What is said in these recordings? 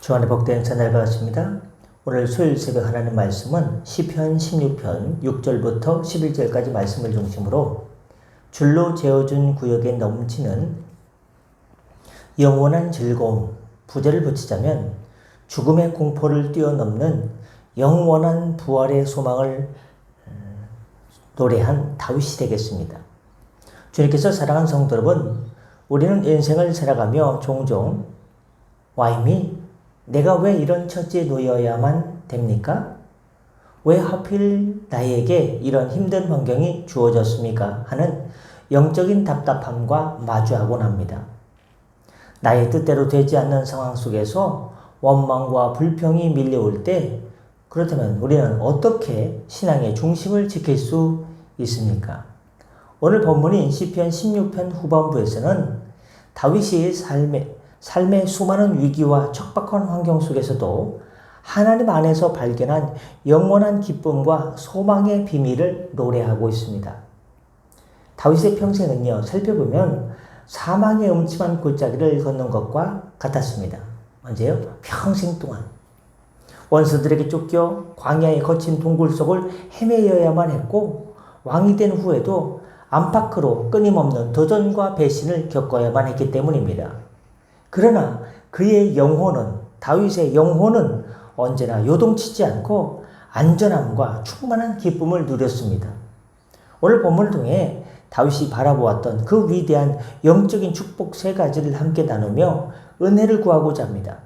주안의 복된 전날 받았습니다. 오늘 수요일 새벽 하나님 말씀은 시편 16편 6절부터 11절까지 말씀을 중심으로 줄로 재어준 구역에 넘치는 영원한 즐거움, 부제를 붙이자면 죽음의 공포를 뛰어넘는 영원한 부활의 소망을 노래한 다윗이 되겠습니다. 주님께서 사랑하는 성도 여러분, 우리는 인생을 살아가며 종종 와이미 내가 왜 이런 처지에 놓여야만 됩니까? 왜 하필 나에게 이런 힘든 환경이 주어졌습니까? 하는 영적인 답답함과 마주하곤 합니다. 나의 뜻대로 되지 않는 상황 속에서 원망과 불평이 밀려올 때 그렇다면 우리는 어떻게 신앙의 중심을 지킬 수 있습니까? 오늘 본문인 시편 16편 후반부에서는 다윗이 삶의 수많은 위기와 척박한 환경 속에서도 하나님 안에서 발견한 영원한 기쁨과 소망의 비밀을 노래하고 있습니다. 다윗의 평생은요, 살펴보면 사망의 음침한 골짜기를 걷는 것과 같았습니다. 언제요? 평생 동안. 원수들에게 쫓겨 광야의 거친 동굴 속을 헤매어야만 했고, 왕이 된 후에도 안팎으로 끊임없는 도전과 배신을 겪어야만 했기 때문입니다. 그러나 그의 영혼은, 다윗의 영혼은 언제나 요동치지 않고 안전함과 충만한 기쁨을 누렸습니다. 오늘 본문을 통해 다윗이 바라보았던 그 위대한 영적인 축복 세 가지를 함께 나누며 은혜를 구하고자 합니다.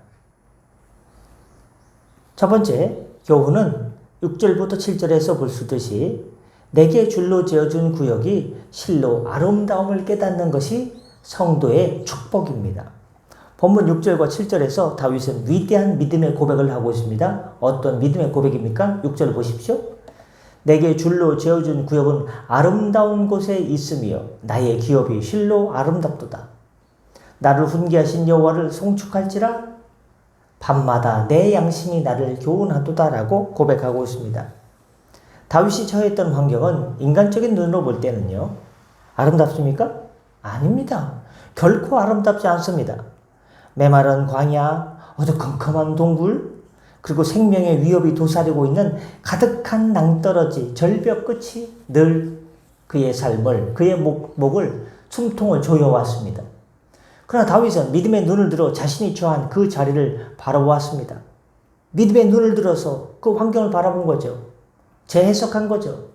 첫 번째, 교훈은 6절부터 7절에서 볼 수 있듯이 내게 줄로 재어준 구역이 실로 아름다움을 깨닫는 것이 성도의 축복입니다. 본문 6절과 7절에서 다윗은 위대한 믿음의 고백을 하고 있습니다. 어떤 믿음의 고백입니까? 6절 보십시오. 내게 줄로 재어준 구역은 아름다운 곳에 있으며 나의 기업이 실로 아름답도다. 나를 훈계하신 여호와를 송축할지라 밤마다 내 양심이 나를 교훈하도다 라고 고백하고 있습니다. 다윗이 처했던 환경은 인간적인 눈으로 볼 때는요, 아름답습니까? 아닙니다. 결코 아름답지 않습니다. 메마른 광야, 어두컴컴한 동굴, 그리고 생명의 위협이 도사리고 있는 가득한 낭떠러지, 절벽 끝이 늘 그의 삶을, 그의 목을 숨통을 조여왔습니다. 그러나 다윗은 믿음의 눈을 들어 자신이 처한 그 자리를 바라보았습니다. 믿음의 눈을 들어서 그 환경을 바라본 거죠. 재해석한 거죠.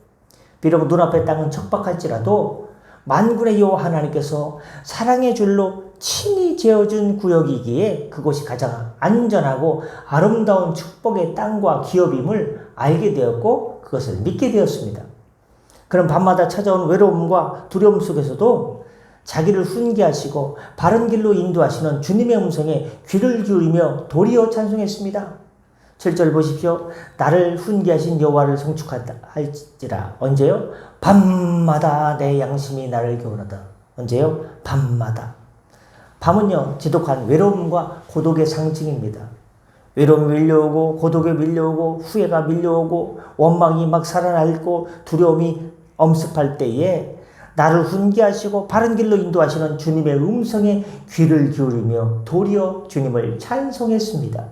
비록 눈앞의 땅은 척박할지라도 만군의 여호와 하나님께서 사랑의 줄로 친히 재어준 구역이기에 그곳이 가장 안전하고 아름다운 축복의 땅과 기업임을 알게 되었고 그것을 믿게 되었습니다. 그럼 밤마다 찾아온 외로움과 두려움 속에서도 자기를 훈계하시고 바른 길로 인도하시는 주님의 음성에 귀를 기울이며 도리어 찬송했습니다. 7절 보십시오. 나를 훈계하신 여호와를 송축할지라. 언제요? 밤마다 내 양심이 나를 교훈하다. 언제요? 밤마다. 밤은요, 지독한 외로움과 고독의 상징입니다. 외로움이 밀려오고 고독이 밀려오고 후회가 밀려오고 원망이 막 살아날고 두려움이 엄습할 때에 나를 훈계하시고 바른 길로 인도하시는 주님의 음성에 귀를 기울이며 도리어 주님을 찬송했습니다.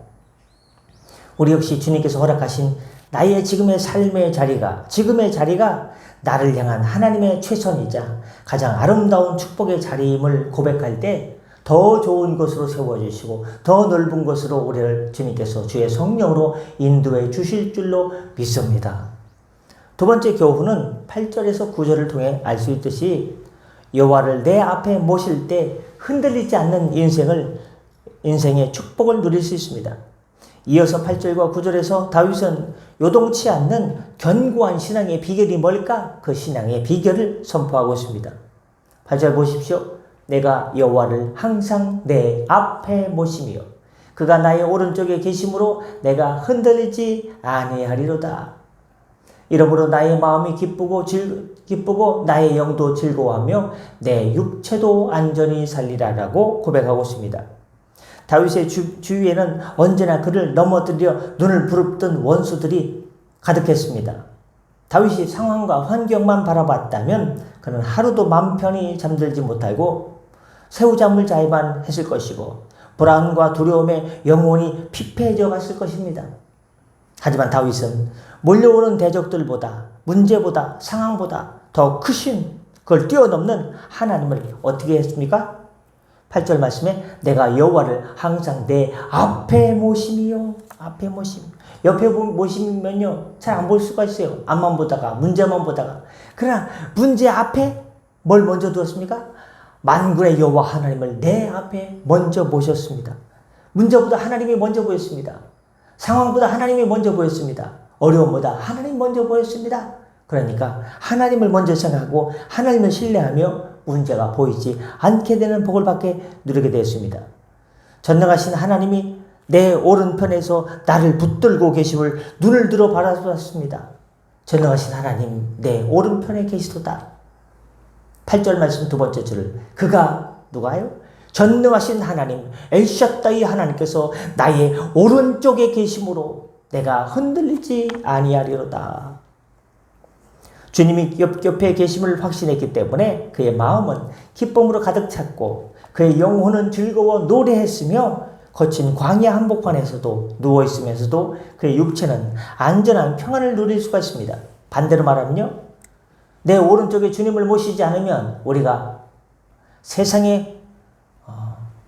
우리 역시 주님께서 허락하신 나의 지금의 삶의 자리가, 지금의 자리가 나를 향한 하나님의 최선이자 가장 아름다운 축복의 자리임을 고백할 때 더 좋은 곳으로 세워주시고 더 넓은 곳으로 우리를 주님께서 주의 성령으로 인도해 주실 줄로 믿습니다. 두 번째 교훈은 8절에서 9절을 통해 알 수 있듯이 여호와를 내 앞에 모실 때 흔들리지 않는 인생의 축복을 누릴 수 있습니다. 이어서 8절과 9절에서 다윗은 요동치 않는 견고한 신앙의 비결이 뭘까? 그 신앙의 비결을 선포하고 있습니다. 8절 보십시오. 내가 여호와를 항상 내 앞에 모시며 그가 나의 오른쪽에 계심으로 내가 흔들리지 아니하리로다. 이러므로 나의 마음이 기쁘고 나의 영도 즐거워하며 내 육체도 안전히 살리라라고 고백하고 있습니다. 다윗의 주위에는 언제나 그를 넘어뜨려 눈을 부릅뜬 원수들이 가득했습니다. 다윗이 상황과 환경만 바라봤다면 그는 하루도 맘 편히 잠들지 못하고 새우잠을 자야만 했을 것이고 불안과 두려움에 영혼이 피폐해져 갔을 것입니다. 하지만 다윗은 몰려오는 대적들보다, 문제보다, 상황보다 더 크신 그걸 뛰어넘는 하나님을 어떻게 했습니까? 8절 말씀에 내가 여호와를 항상 내 앞에 모심이요. 앞에 모심. 옆에 모시면요 잘 안 볼 수가 있어요. 앞만 보다가 문제만 보다가. 그러나 문제 앞에 뭘 먼저 두었습니까? 만군의 여호와 하나님을 내 앞에 먼저 모셨습니다. 문제보다 하나님이 먼저 보였습니다. 상황보다 하나님이 먼저 보였습니다. 어려움보다 하나님 먼저 보였습니다. 그러니까 하나님을 먼저 생각하고 하나님을 신뢰하며 문제가 보이지 않게 되는 복을 받게 누리게 되었습니다. 전능하신 하나님이 내 오른편에서 나를 붙들고 계심을 눈을 들어 바라봤습니다. 전능하신 하나님 내 오른편에 계시도다. 8절 말씀 두 번째 줄을 그가 누가요? 전능하신 하나님 엘샤다이 하나님께서 나의 오른쪽에 계심으로 내가 흔들리지 아니하리로다. 주님이 옆에 계심을 확신했기 때문에 그의 마음은 기쁨으로 가득 찼고 그의 영혼은 즐거워 노래했으며 거친 광야 한복판에서도 누워있으면서도 그의 육체는 안전한 평안을 누릴 수가 있습니다. 반대로 말하면요. 내 오른쪽에 주님을 모시지 않으면 우리가 세상의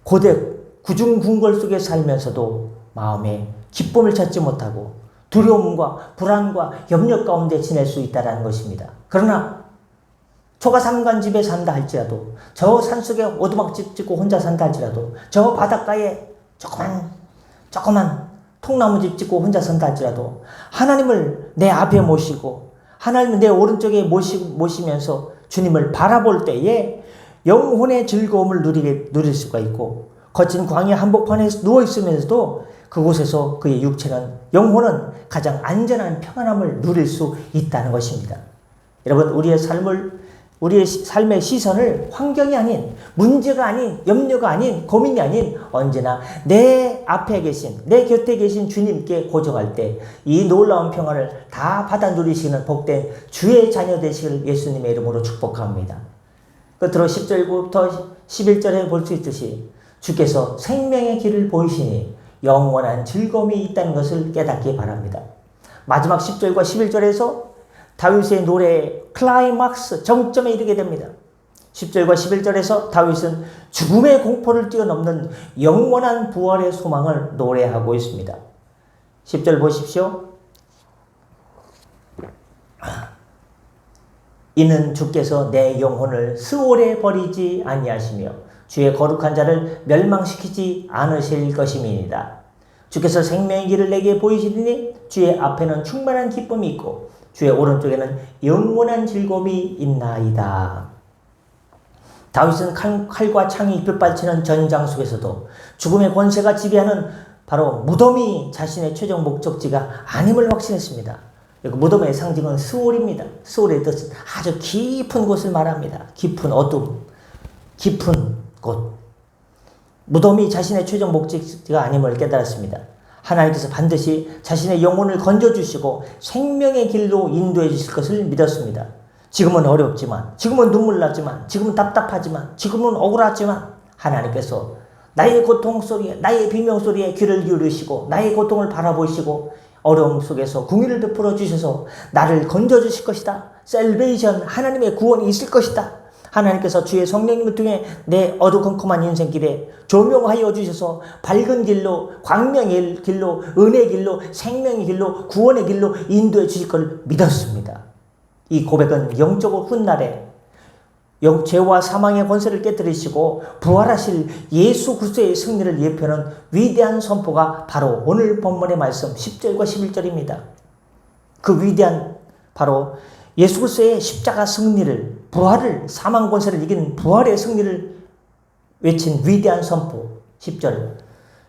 고대 구중궁궐 속에 살면서도 마음에 기쁨을 찾지 못하고 두려움과 불안과 염려 가운데 지낼 수 있다는 것입니다. 그러나 초가삼간집에 산다 할지라도 저 산속에 오두막집 짓고 혼자 산다 할지라도 저 바닷가에 조그만 통나무집 짓고 혼자 산다 할지라도 하나님을 내 앞에 모시고 하나님을 내 오른쪽에 모시면서 주님을 바라볼 때에 영혼의 즐거움을 누릴 수가 있고 거친 광야 한복판에 누워있으면서도 그곳에서 그의 육체는 영혼은 가장 안전한 평안함을 누릴 수 있다는 것입니다. 여러분 우리의 삶의 시선을 환경이 아닌 문제가 아닌 염려가 아닌 고민이 아닌 언제나 내 앞에 계신 내 곁에 계신 주님께 고정할 때 이 놀라운 평안을 다 받아 누리시는 복된 주의 자녀 되시길 예수님의 이름으로 축복합니다. 끝으로 10절부터 11절에 볼 수 있듯이 주께서 생명의 길을 보이시니 영원한 즐거움이 있다는 것을 깨닫기 바랍니다. 마지막 10절과 11절에서 다윗의 노래의 클라이막스 정점에 이르게 됩니다. 10절과 11절에서 다윗은 죽음의 공포를 뛰어넘는 영원한 부활의 소망을 노래하고 있습니다. 10절 보십시오. 이는 주께서 내 영혼을 스올에 버리지 아니하시며 주의 거룩한 자를 멸망시키지 않으실 것임이니이다. 주께서 생명의 길을 내게 보이시리니 주의 앞에는 충만한 기쁨이 있고 주의 오른쪽에는 영원한 즐거움이 있나이다. 다윗은 칼과 창이 빗발치는 전장 속에서도 죽음의 권세가 지배하는 바로 무덤이 자신의 최종 목적지가 아님을 확신했습니다. 무덤의 상징은 스올입니다. 스올의 뜻은 아주 깊은 곳을 말합니다. 깊은 어둠, 깊은 곳. 무덤이 자신의 최종 목적지가 아님을 깨달았습니다. 하나님께서 반드시 자신의 영혼을 건져주시고 생명의 길로 인도해 주실 것을 믿었습니다. 지금은 어렵지만, 지금은 눈물 나지만, 지금은 답답하지만, 지금은 억울하지만 하나님께서 나의 고통 소리에, 나의 비명 소리에 귀를 기울이시고 나의 고통을 바라보시고 어려움 속에서 긍휼을 베풀어 주셔서 나를 건져주실 것이다. 셀베이션, 하나님의 구원이 있을 것이다. 하나님께서 주의 성령님을 통해 내 어두컴컴한 인생길에 조명하여 주셔서 밝은 길로, 광명의 길로, 은혜의 길로, 생명의 길로, 구원의 길로 인도해 주실 걸 믿었습니다. 이 고백은 영적으로 훗날에 죄와 사망의 권세를 깨뜨리시고 부활하실 예수 그리스도의 승리를 예표하는 위대한 선포가 바로 오늘 본문의 말씀 10절과 11절입니다. 그 위대한 바로 예수 그리스도의 십자가 승리를, 부활을, 사망 권세를 이긴 부활의 승리를 외친 위대한 선포 10절.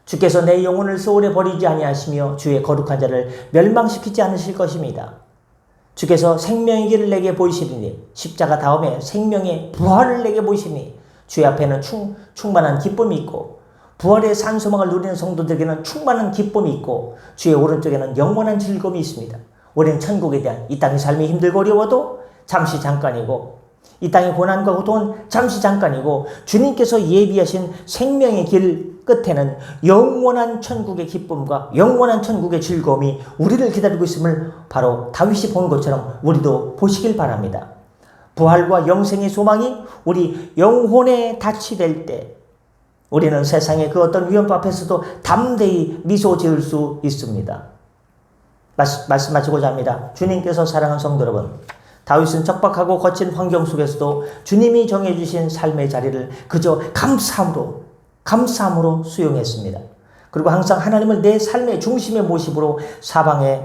주께서 내 영혼을 스올에 버리지 아니하시며 주의 거룩한 자를 멸망시키지 않으실 것입니다. 주께서 생명의 길을 내게 보이시리니 십자가 다음에 생명의 부활을 내게 보이시니 주의 앞에는 충만한 기쁨이 있고 부활의 산소망을 누리는 성도들에게는 충만한 기쁨이 있고 주의 오른쪽에는 영원한 즐거움이 있습니다. 우리는 천국에 대한 이 땅의 삶이 힘들고 어려워도 잠시 잠깐이고 이 땅의 고난과 고통은 잠시 잠깐이고 주님께서 예비하신 생명의 길 끝에는 영원한 천국의 기쁨과 영원한 천국의 즐거움이 우리를 기다리고 있음을 바로 다윗이 본 것처럼 우리도 보시길 바랍니다. 부활과 영생의 소망이 우리 영혼에 닻이 될 때 우리는 세상의 그 어떤 위험 앞에서도 담대히 미소 지을 수 있습니다. 말씀 마치고자 합니다. 주님께서 사랑하는 성도 여러분, 다윗은 척박하고 거친 환경 속에서도 주님이 정해주신 삶의 자리를 그저 감사함으로 수용했습니다. 그리고 항상 하나님을 내 삶의 중심의 모습으로 사방에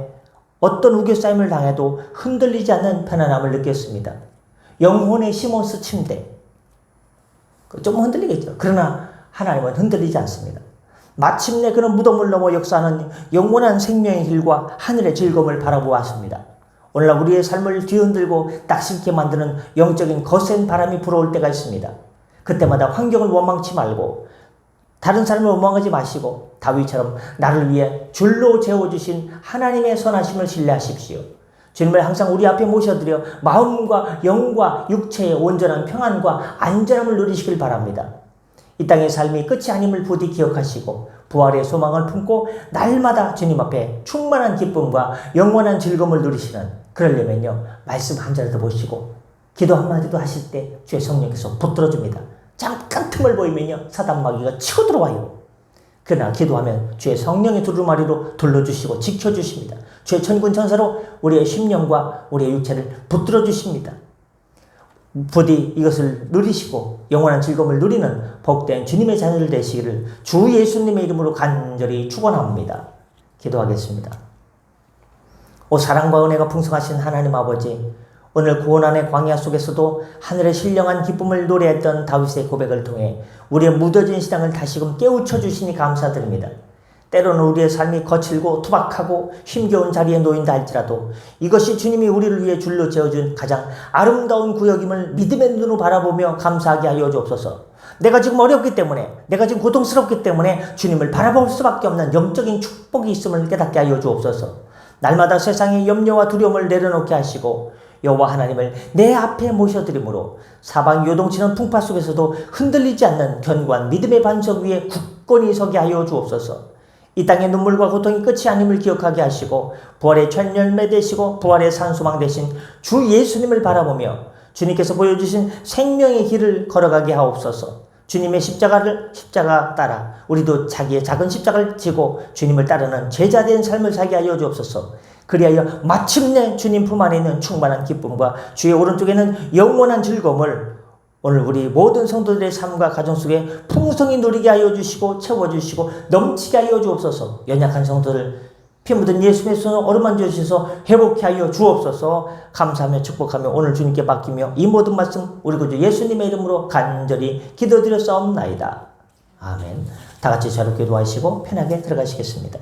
어떤 우겨싸임을 당해도 흔들리지 않는 편안함을 느꼈습니다. 영혼의 시몬스 침대, 좀 흔들리겠죠. 그러나 하나님은 흔들리지 않습니다. 마침내 그는 무덤을 넘어 역사하는 영원한 생명의 길과 하늘의 즐거움을 바라보았습니다. 오늘날 우리의 삶을 뒤흔들고 낙심케 만드는 영적인 거센 바람이 불어올 때가 있습니다. 그때마다 환경을 원망치 말고 다른 사람을 원망하지 마시고 다윗처럼 나를 위해 줄로 재워주신 하나님의 선하심을 신뢰하십시오. 주님을 항상 우리 앞에 모셔드려 마음과 영과 육체의 온전한 평안과 안전함을 누리시길 바랍니다. 이 땅의 삶이 끝이 아님을 부디 기억하시고 부활의 소망을 품고 날마다 주님 앞에 충만한 기쁨과 영원한 즐거움을 누리시는, 그러려면요 말씀 한 자리도 보시고 기도 한마디도 하실 때 주의 성령께서 붙들어줍니다. 잠깐 틈을 보이면요 사단마귀가 치고 들어와요. 그러나 기도하면 주의 성령의 두루마리로 둘러주시고 지켜주십니다. 주의 천군 천사로 우리의 심령과 우리의 육체를 붙들어 주십니다. 부디 이것을 누리시고 영원한 즐거움을 누리는 복된 주님의 자녀들 되시기를 주 예수님의 이름으로 간절히 축원합니다. 기도하겠습니다. 오 사랑과 은혜가 풍성하신 하나님 아버지, 오늘 고난의 광야 속에서도 하늘의 신령한 기쁨을 노래했던 다윗의 고백을 통해 우리의 무뎌진 신앙을 다시금 깨우쳐 주시니 감사드립니다. 때로는 우리의 삶이 거칠고 투박하고 힘겨운 자리에 놓인다 할지라도 이것이 주님이 우리를 위해 줄로 재어준 가장 아름다운 구역임을 믿음의 눈으로 바라보며 감사하게 하여 주옵소서. 내가 지금 어렵기 때문에, 내가 지금 고통스럽기 때문에 주님을 바라볼 수밖에 없는 영적인 축복이 있음을 깨닫게 하여 주옵소서. 날마다 세상의 염려와 두려움을 내려놓게 하시고 여호와 하나님을 내 앞에 모셔드림으로 사방 요동치는 풍파 속에서도 흔들리지 않는 견고한 믿음의 반석 위에 굳건히 서게 하여 주옵소서. 이 땅의 눈물과 고통이 끝이 아님을 기억하게 하시고 부활의 첫 열매 되시고 부활의 산소망 되신 주 예수님을 바라보며 주님께서 보여주신 생명의 길을 걸어가게 하옵소서. 주님의 십자가 따라 우리도 자기의 작은 십자가를 지고 주님을 따르는 제자된 삶을 살게 하여 주옵소서. 그리하여 마침내 주님 품 안에 있는 충만한 기쁨과 주의 오른쪽에는 영원한 즐거움을 오늘 우리 모든 성도들의 삶과 가정 속에 풍성히 누리게 하여 주시고 채워주시고 넘치게 하여 주옵소서. 연약한 성도들 피 묻은 예수의 손을 어루만져 주셔서 회복케 하여 주옵소서. 감사하며 축복하며 오늘 주님께 맡기며 이 모든 말씀 우리 구주 예수님의 이름으로 간절히 기도드렸사옵나이다. 아멘. 다 같이 자로 기도하시고 편하게 들어가시겠습니다.